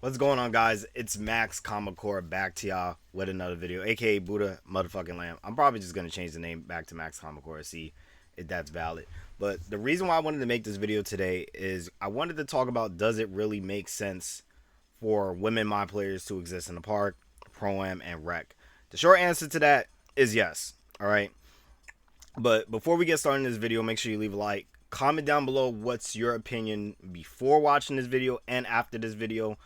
What's going on, guys? It's Max Kamakura back to y'all with another video, aka Buddha motherfucking Lamb. I'm probably just gonna change the name back to Max Kamakura, see if that's valid. But the reason why I wanted to make this video today is I wanted to talk about, does it really make sense for women my players to exist in the park, pro-am, and rec? The short answer to that is yes. All right. But before we get started in this video, make sure you leave a like. Comment down below what's your opinion before watching this video and after this video.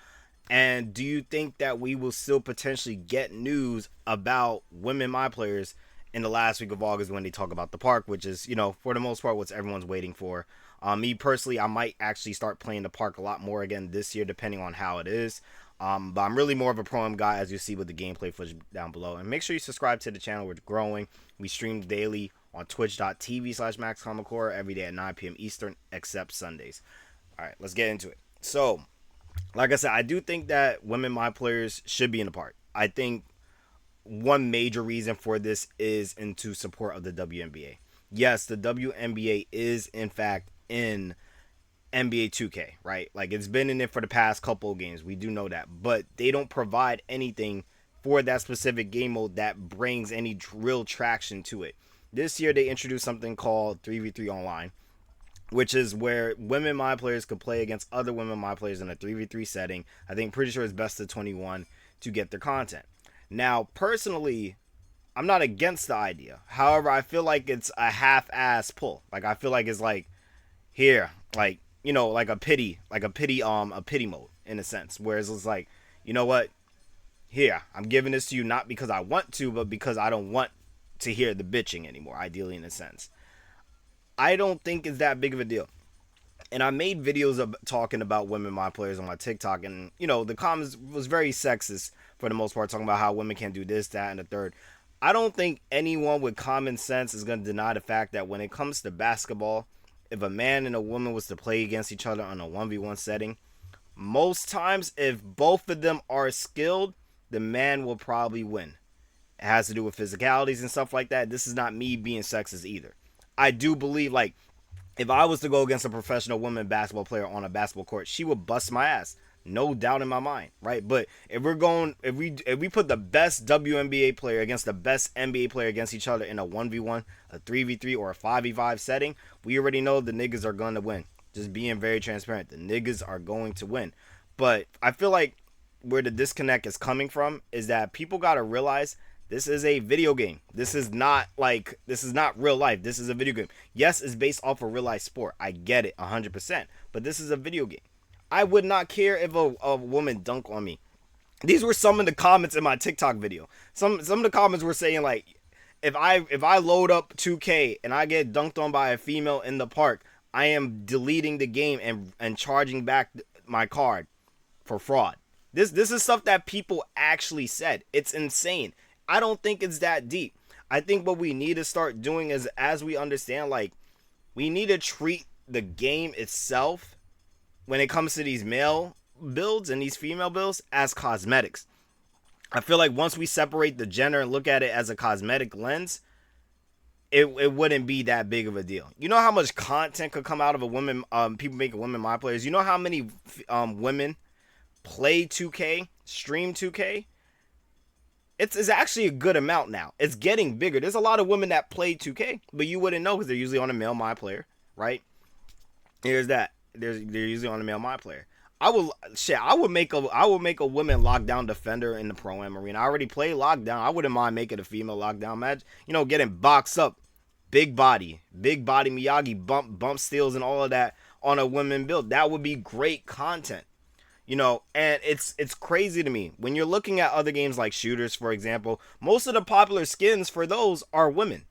And do you think that we will still potentially get news about women my players in the last week of August when they talk about the park, which is, for the most part, what everyone's waiting for? Me personally, I might actually start playing the park a lot more again this year, depending on how it is. But I'm really more of a pro-am guy, as you see with the gameplay footage down below. And make sure you subscribe to the channel. We're growing. We stream daily on twitch.tv/MaxCommodore every day at 9 p.m. Eastern, except Sundays. All right, let's get into it. So, like I said, I do think that women my players should be in the park. I think one major reason for this is into support of the WNBA. Yes, the WNBA is in fact in NBA 2K, right? Like, it's been in it for the past couple of games. We do know that, but they don't provide anything for that specific game mode that brings any real traction to it. This year they introduced something called 3v3 online, which is where women my players could play against other women my players in a 3v3 setting. I think pretty sure it's best of 21 to get their content. Now, personally, I'm not against the idea. However, I feel like it's a half-ass pull. Like, I feel like it's like, here, like, like a pity mode in a sense. Whereas it's like, you know what? Here, I'm giving this to you not because I want to, but because I don't want to hear the bitching anymore, ideally in a sense. I don't think it's that big of a deal. And I made videos of talking about women my players on my TikTok, and the comments was very sexist for the most part, talking about how women can't do this, that, and the third. I don't think anyone with common sense is going to deny the fact that when it comes to basketball, if a man and a woman was to play against each other on a 1v1 setting, most times if both of them are skilled, the man will probably win. It has to do with physicalities and stuff like that. This is not me being sexist either. I do believe, like, if I was to go against a professional woman basketball player on a basketball court, she would bust my ass. No doubt in my mind, right? But if we put the best WNBA player against the best NBA player against each other in a 1v1, a 3v3, or a 5v5 setting, we already know the niggas are going to win. Just being very transparent. The niggas are going to win. But I feel like where the disconnect is coming from is that people got to realize this is a video game. This is not real life. This is a video game. Yes, it's based off a real life sport. I get it 100%. But this is a video game. I would not care if a woman dunked on me. These were some of the comments in my TikTok video. Some of the comments were saying, like, if I load up 2K and I get dunked on by a female in the park, I am deleting the game and charging back my card for fraud. This is stuff that people actually said. It's insane. I don't think it's that deep. I think what we need to start doing is, as we understand, like, we need to treat the game itself when it comes to these male builds and these female builds as cosmetics. I feel like once we separate the gender and look at it as a cosmetic lens, it wouldn't be that big of a deal. You know how much content could come out of a woman, people making women my players. You know how many women play 2K, stream 2K? It's actually a good amount now. It's getting bigger. There's a lot of women that play 2K, but you wouldn't know because they're usually on a male my player, right? Here's that. They're usually on a male my player. I would make a woman lockdown defender in the pro am arena. I already play lockdown. I wouldn't mind making a female lockdown match. Getting boxed up, big body Miyagi bump steals and all of that on a women build. That would be great content. And it's crazy to me when you're looking at other games like shooters, for example. Most of the popular skins for those are women.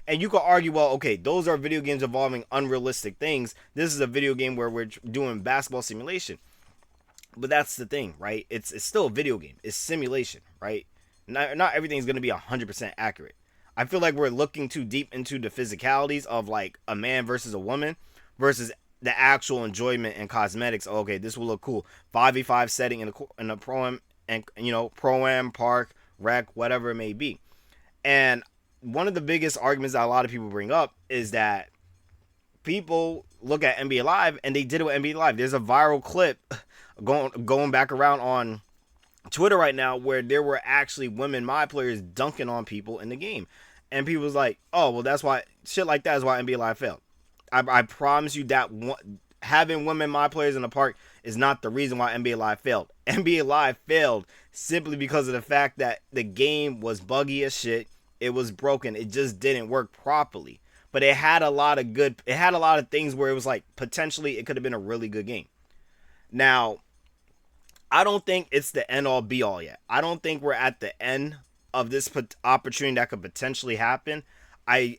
And you could argue, well, okay, those are video games involving unrealistic things. This is a video game where we're doing basketball simulation. But that's the thing, right? It's still a video game. It's simulation, right? Not everything's going to be 100% accurate. I feel like we're looking too deep into the physicalities of, like, a man versus a woman versus the actual enjoyment and cosmetics. Okay, this will look cool. 5v5 setting in a pro-am, and pro-am, park, rec, whatever it may be. And one of the biggest arguments that a lot of people bring up is that people look at NBA Live and they did it with NBA Live. There's a viral clip going back around on Twitter right now where there were actually women my players dunking on people in the game, and people was like, "Oh, well, that's why shit like that is why NBA Live failed." I promise you that having women my players in the park is not the reason why NBA Live failed. NBA Live failed simply because of the fact that the game was buggy as shit. It was broken. It just didn't work properly. But it had a lot of good. It had a lot of things where it was like potentially it could have been a really good game. Now, I don't think it's the end all be all yet. I don't think we're at the end of this opportunity that could potentially happen. I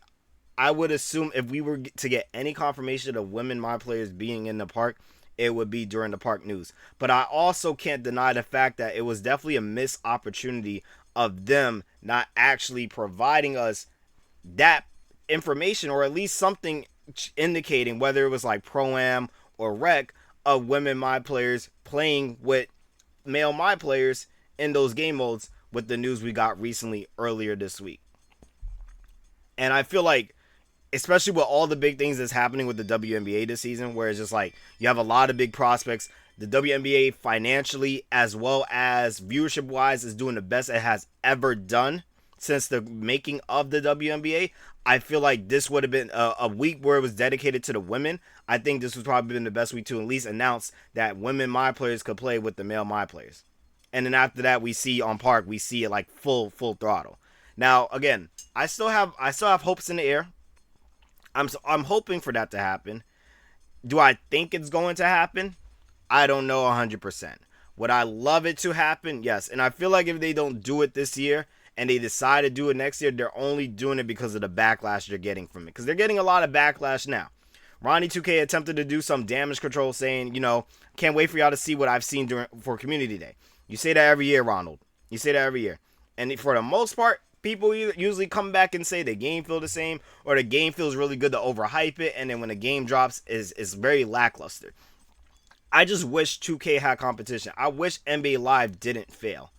I would assume if we were to get any confirmation of women my players being in the park, it would be during the park news. But I also can't deny the fact that it was definitely a missed opportunity of them not actually providing us that information, or at least something indicating whether it was like pro-am or rec of women my players playing with male my players in those game modes with the news we got recently earlier this week. And I feel like, especially with all the big things that's happening with the WNBA this season, where it's just like you have a lot of big prospects. The WNBA financially as well as viewership wise is doing the best it has ever done since the making of the WNBA. I feel like this would have been a week where it was dedicated to the women. I think this was probably been the best week to at least announce that women my players could play with the male my players. And then after that, we see on Park, we see it like full throttle. Now again, I still have hopes in the air. I'm hoping for that to happen. Do I think it's going to happen? I don't know 100%. Would I love it to happen? Yes. And I feel like if they don't do it this year and they decide to do it next year, they're only doing it because of the backlash they're getting from it. Because they're getting a lot of backlash now. Ronnie 2K attempted to do some damage control saying, can't wait for y'all to see what I've seen for Community Day. You say that every year, Ronald. You say that every year. And for the most part, people usually come back and say the game feels the same, or the game feels really good to overhype it, and then when the game drops, is very lackluster. I just wish 2K had competition. I wish NBA Live didn't fail,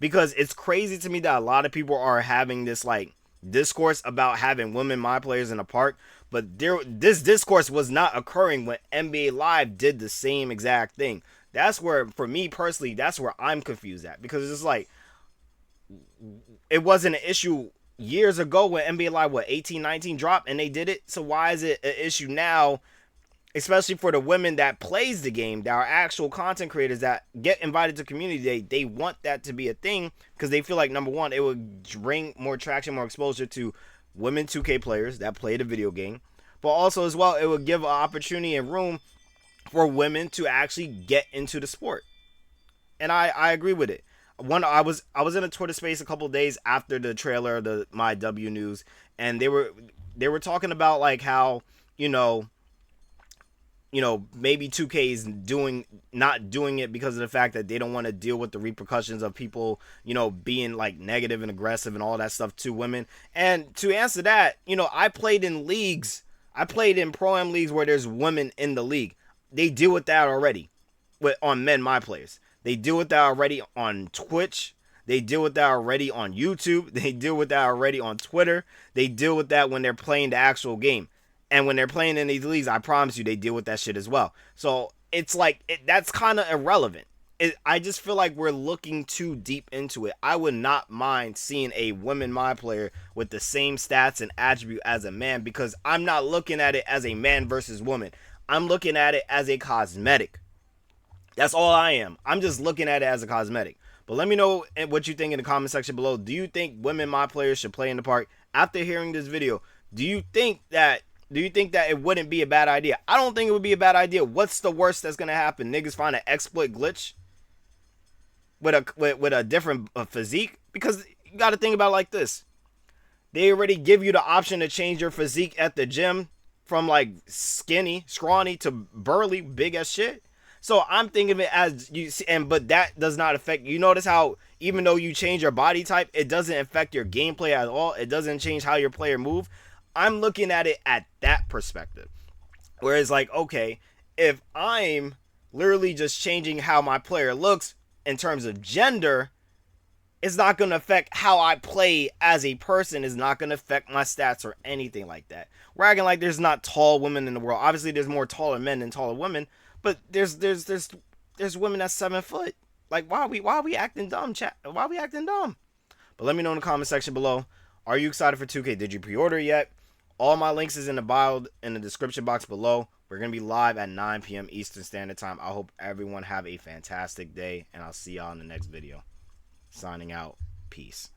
because it's crazy to me that a lot of people are having this like discourse about having women my players in the park, but this discourse was not occurring when NBA Live did the same exact thing. That's where, for me personally, that's where I'm confused at, because it's like it wasn't an issue years ago when NBA Live 18-19 dropped and they did it. So why is it an issue now, especially for the women that plays the game, that are actual content creators that get invited to Community Day? They want that to be a thing because they feel like, number one, it would bring more traction, more exposure to women 2K players that play the video game, but also as well, it would give an opportunity and room for women to actually get into the sport. And I agree with it. I was in a Twitter space a couple of days after the trailer of the My W news, and they were talking about like how maybe 2K is not doing it because of the fact that they don't want to deal with the repercussions of people being like negative and aggressive and all that stuff to women. And to answer that, I played in leagues. I played in pro-am leagues where there's women in the league. They deal with that already on men my players. They deal with that already on Twitch. They deal with that already on YouTube. They deal with that already on Twitter. They deal with that when they're playing the actual game. And when they're playing in these leagues, I promise you, they deal with that shit as well. So it's like, that's kind of irrelevant. I just feel like we're looking too deep into it. I would not mind seeing a women my player with the same stats and attribute as a man, because I'm not looking at it as a man versus woman. I'm looking at it as a cosmetic. That's all I am. I'm just looking at it as a cosmetic. But let me know what you think in the comment section below. Do you think women my players should play in the park? After hearing this video, do you think that it wouldn't be a bad idea? I don't think it would be a bad idea. What's the worst that's gonna happen? Niggas find an exploit glitch with a different physique? Because you got to think about it like this. They already give you the option to change your physique at the gym from like skinny, scrawny to burly, big as shit. So I'm thinking of it as but that does not affect. You notice how even though you change your body type, it doesn't affect your gameplay at all. It doesn't change how your player move. I'm looking at it at that perspective. Whereas like, okay, if I'm literally just changing how my player looks in terms of gender, it's not going to affect how I play as a person. It's not going to affect my stats or anything like that. We're acting like there's not tall women in the world. Obviously, there's more taller men than taller women. But there's There's women that's 7 foot. Like, why are we acting dumb, chat? Why are we acting dumb? But let me know in the comment section below. Are you excited for 2K? Did you pre-order yet? All my links is in the bio, in the description box below. We're going to be live at 9 p.m. Eastern Standard Time. I hope everyone have a fantastic day, and I'll see y'all in the next video. Signing out. Peace.